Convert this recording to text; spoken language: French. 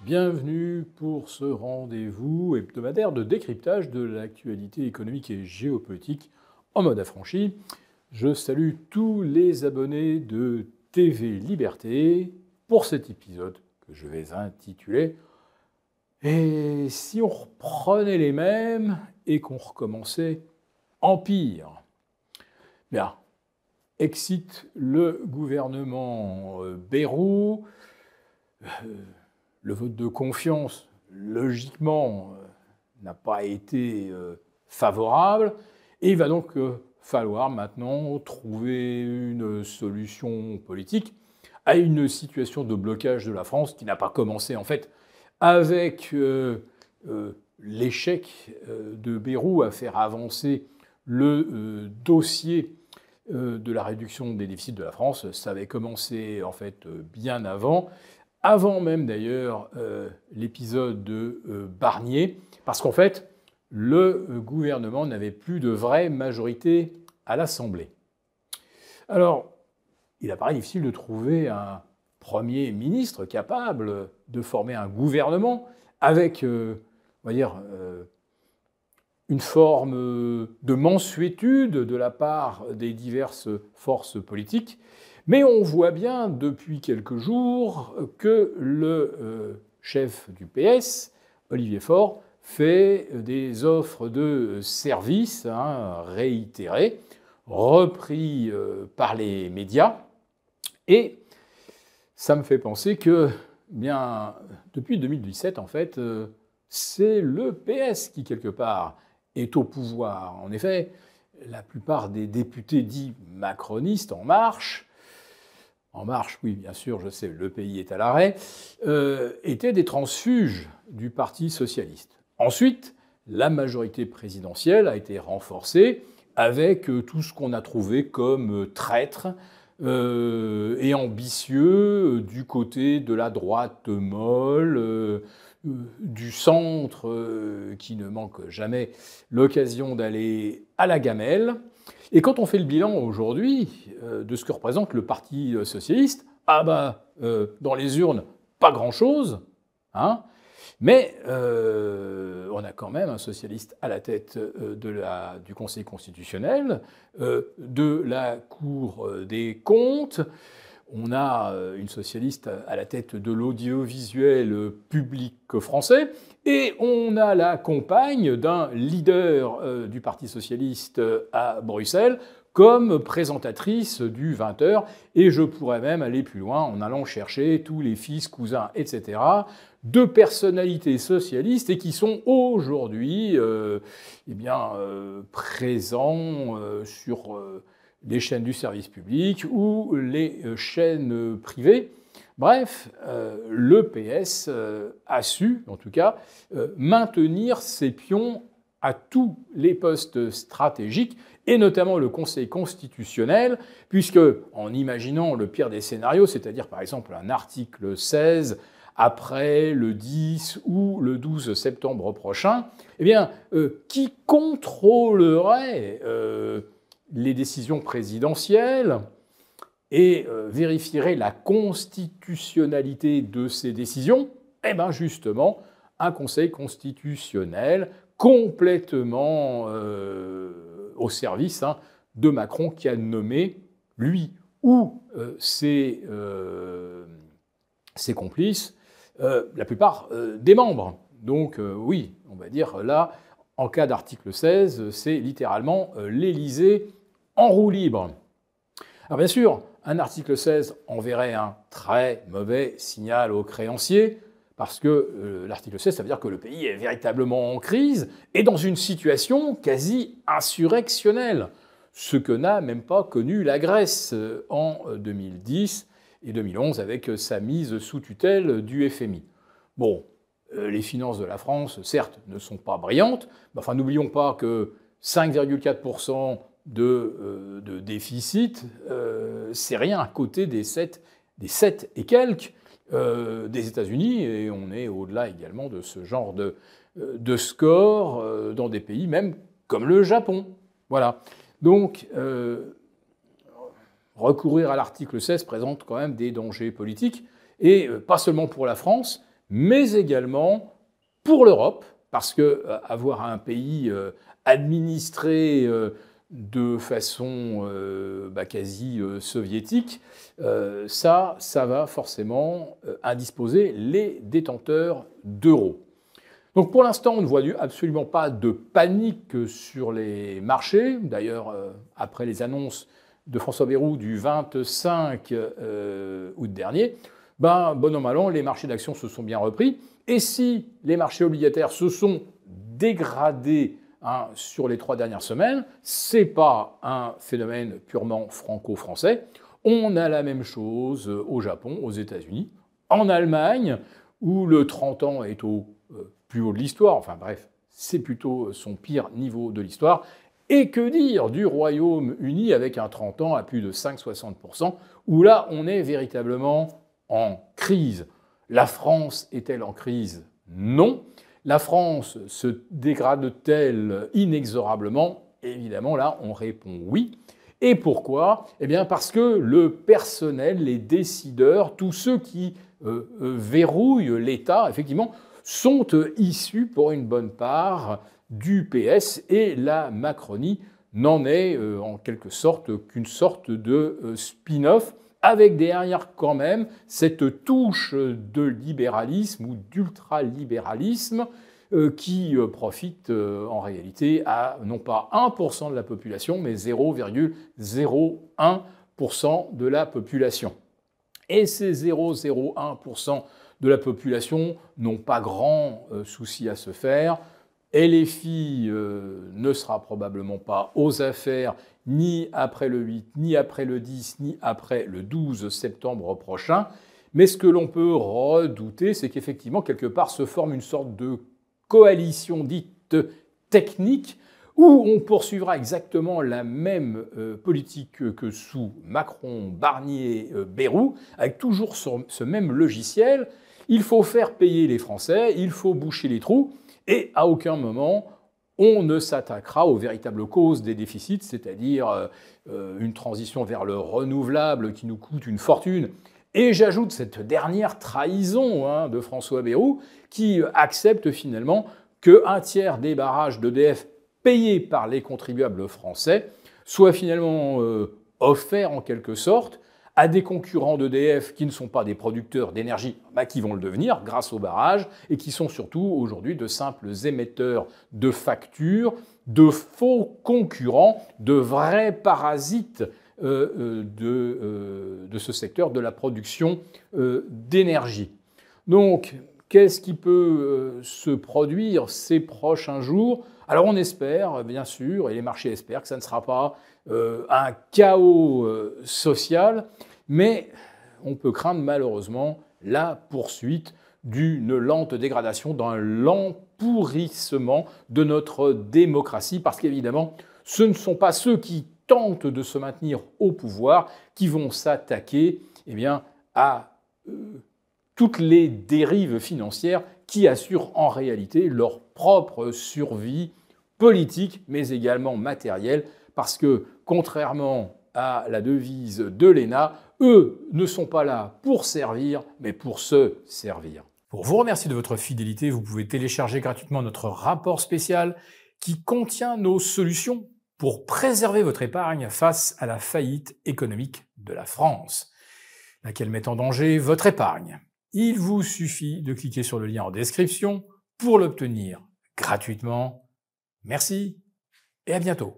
Bienvenue pour ce rendez-vous hebdomadaire de décryptage de l'actualité économique et géopolitique en mode affranchi. Je salue tous les abonnés de TV Liberté pour cet épisode que je vais intituler « Et si on reprenait les mêmes et qu'on recommençait Empire ?» Bien, excite le gouvernement Bayrou. Le vote de confiance, logiquement, n'a pas été favorable. Et il va donc falloir maintenant trouver une solution politique à une situation de blocage de la France qui n'a pas commencé, en fait, avec l'échec de Bayrou à faire avancer le dossier de la réduction des déficits de la France. Ça avait commencé, en fait, bien avant même d'ailleurs l'épisode de Barnier, parce qu'en fait, le gouvernement n'avait plus de vraie majorité à l'Assemblée. Alors, il apparaît difficile de trouver un Premier ministre capable de former un gouvernement avec, on va dire, une forme de mansuétude de la part des diverses forces politiques. Mais on voit bien depuis quelques jours que le chef du PS, Olivier Faure, fait des offres de services réitérées, repris par les médias. Et ça me fait penser que, bien, depuis 2017, en fait, c'est le PS qui, quelque part, est au pouvoir. En effet, la plupart des députés dits macronistes En Marche, oui, bien sûr, je sais, le pays est à l'arrêt, étaient des transfuges du Parti socialiste. Ensuite, la majorité présidentielle a été renforcée avec tout ce qu'on a trouvé comme traître et ambitieux du côté de la droite molle, du centre qui ne manque jamais l'occasion d'aller à la gamelle. Et quand on fait le bilan aujourd'hui de ce que représente le Parti socialiste, dans les urnes, pas grand-chose, mais on a quand même un socialiste à la tête du Conseil constitutionnel, de la Cour des comptes. On a une socialiste à la tête de l'audiovisuel public français, et on a la compagne d'un leader du Parti socialiste à Bruxelles comme présentatrice du 20h, et je pourrais même aller plus loin en allant chercher tous les fils, cousins, etc., de personnalités socialistes et qui sont aujourd'hui présents sur les chaînes du service public ou les chaînes privées. Bref, le PS a su, en tout cas, maintenir ses pions à tous les postes stratégiques, et notamment le Conseil constitutionnel, puisque, en imaginant le pire des scénarios, c'est-à-dire par exemple un article 16 après le 10 ou le 12 septembre prochain, qui contrôlerait les décisions présidentielles et vérifierait la constitutionnalité de ces décisions? Justement, un Conseil constitutionnel complètement au service de Macron, qui a nommé, lui ou ses complices, la plupart des membres. Donc oui, on va dire là, en cas d'article 16, c'est littéralement l'Élysée en roue libre. Alors bien sûr, un article 16 enverrait un très mauvais signal aux créanciers, parce que l'article 16, ça veut dire que le pays est véritablement en crise et dans une situation quasi insurrectionnelle, ce que n'a même pas connu la Grèce en 2010 et 2011 avec sa mise sous tutelle du FMI. Bon, les finances de la France, certes, ne sont pas brillantes, mais enfin, n'oublions pas que 5,4% de déficit, c'est rien à côté des 7 et quelques des États-Unis, et on est au-delà également de ce genre de score dans des pays même comme le Japon. Voilà. Donc, recourir à l'article 16 présente quand même des dangers politiques, et pas seulement pour la France, mais également pour l'Europe, parce que avoir un pays administré de façon quasi soviétique, ça va forcément indisposer les détenteurs d'euros. Donc pour l'instant, on ne voit absolument pas de panique sur les marchés. D'ailleurs, après les annonces de François Bayrou du 25 août dernier, bon an mal an, les marchés d'actions se sont bien repris. Et si les marchés obligataires se sont dégradés sur les 3 dernières semaines, ce n'est pas un phénomène purement franco-français. On a la même chose au Japon, aux États-Unis, en Allemagne, où le 30 ans est au plus haut de l'histoire, enfin bref, c'est plutôt son pire niveau de l'histoire. Et que dire du Royaume-Uni avec un 30 ans à plus de 5,60%, où là, on est véritablement en crise. La France est-elle en crise? Non. La France se dégrade-t-elle inexorablement? Évidemment, là, on répond oui. Et pourquoi? Eh bien, parce que le personnel, les décideurs, tous ceux qui verrouillent l'État, effectivement, sont issus pour une bonne part du PS, et la Macronie n'en est en quelque sorte qu'une sorte de spin-off, avec derrière quand même cette touche de libéralisme ou d'ultralibéralisme qui profite en réalité à non pas 1% de la population, mais 0,01% de la population. Et ces 0,01% de la population n'ont pas grand souci à se faire. LFI ne sera probablement pas aux affaires ni après le 8, ni après le 10, ni après le 12 septembre prochain. Mais ce que l'on peut redouter, c'est qu'effectivement, quelque part, se forme une sorte de coalition dite technique où on poursuivra exactement la même politique que sous Macron, Barnier, Bayrou, avec toujours ce même logiciel. Il faut faire payer les Français, il faut boucher les trous, et à aucun moment on ne s'attaquera aux véritables causes des déficits, c'est-à-dire une transition vers le renouvelable qui nous coûte une fortune. Et j'ajoute cette dernière trahison de François Bayrou, qui accepte finalement qu'un tiers des barrages d'EDF payés par les contribuables français soit finalement offert en quelque sorte à des concurrents d'EDF qui ne sont pas des producteurs d'énergie, qui vont le devenir grâce aux barrages, et qui sont surtout aujourd'hui de simples émetteurs de factures, de faux concurrents, de vrais parasites de ce secteur de la production d'énergie. Donc, qu'est-ce qui peut se produire ces prochains jours? Alors on espère, bien sûr, et les marchés espèrent, que ça ne sera pas un chaos social, mais on peut craindre malheureusement la poursuite d'une lente dégradation, d'un lent pourrissement de notre démocratie, parce qu'évidemment, ce ne sont pas ceux qui tentent de se maintenir au pouvoir qui vont s'attaquer à toutes les dérives financières qui assurent en réalité leur propre survie politique, mais également matérielle, parce que contrairement à la devise de l'ENA, eux ne sont pas là pour servir, mais pour se servir. Pour vous remercier de votre fidélité, vous pouvez télécharger gratuitement notre rapport spécial qui contient nos solutions pour préserver votre épargne face à la faillite économique de la France, laquelle met en danger votre épargne. Il vous suffit de cliquer sur le lien en description pour l'obtenir gratuitement. Merci et à bientôt.